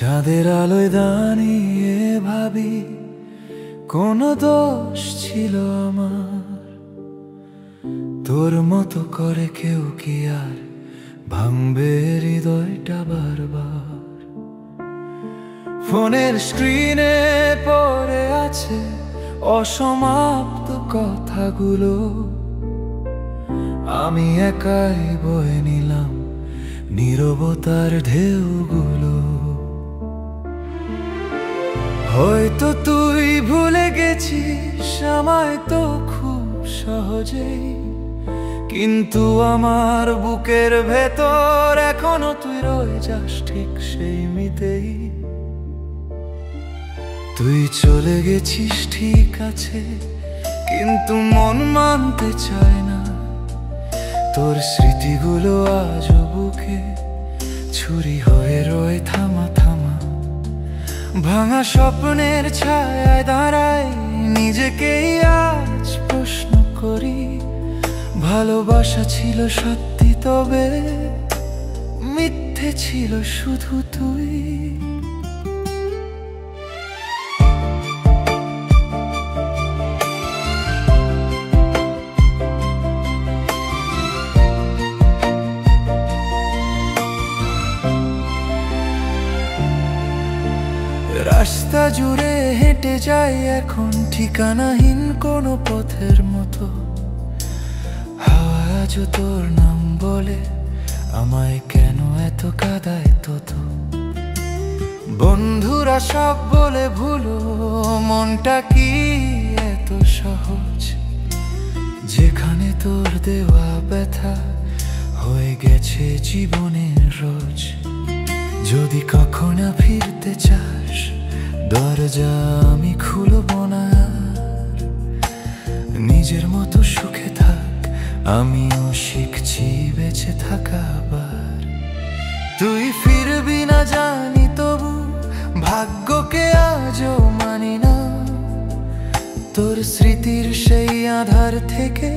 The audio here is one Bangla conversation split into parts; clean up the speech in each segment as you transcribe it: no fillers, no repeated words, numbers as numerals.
চাঁদের আলোয় দাঁড়িয়ে ভাবি কোন দোষ ছিল আমার। তোর মতো করে কেউ কি আর ভাঙবে হৃদয়টা বারবার? ফোনের স্ক্রিনে পড়ে আছে অসমাপ্ত কথাগুলো, আমি একাই বয়ে নিলাম নীরবতার ঢেউগুলো। হয়তো তুই ভুলে গেছিস আমায় তো খুব সহজেই, কিন্তু আমার বুকের ভেতর এখনো তুই রয়ে যাস ঠিক সেই মিতেই। তুই চলে গেছিস ঠিক আছে, কিন্তু মন মানতে চায় না। তোর স্মৃতিগুলো আজও বুকে ছুরি হয়ে রয়ে থামা থামা। ভাঙা স্বপ্নের ছায়ায় দাঁড়াই নিজেকেই আজ প্রশ্ন করি, ভালোবাসা ছিল সত্যি তবে মিথ্যে ছিল শুধু তুই। রাস্তা জুড়ে হেঁটে যাই এখন ঠিকানাহীন কোনো পথের মতো। হাওয়া আজও তোর নাম বলে আমায় কেন এত কাঁদায় তত। বন্ধুরা সব বলে ভুলো, মনটা কি এত সহজ? যেখানে তোর দেওয়া ব্যথা হয়ে গেছে জীবনের রোজ। যদি কখনো ফিরতে চাস দরজা আমি খুলব না আর। নিজের মতো সুখে থাক, আমিও শিখছি বেঁচে থাকা আবার। তুই ফিরবি না জানি তবু ভাগ্যকে আজও মানি না। তোর স্মৃতির সেই আধার থেকে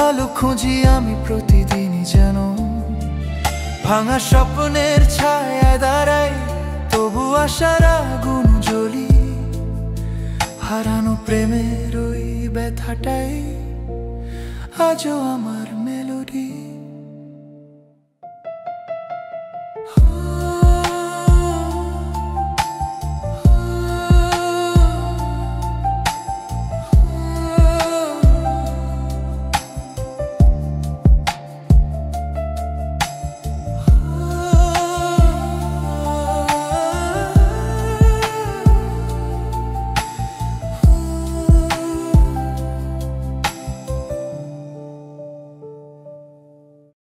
আলো খুঁজি আমি প্রতিদিনই যেন। ভাঙা স্বপ্নের ছায়ায় দাঁড়াই তবু আশার আগুন জ্বলি। হারানো প্রেমের ওই ব্যথাটাই আজও আমার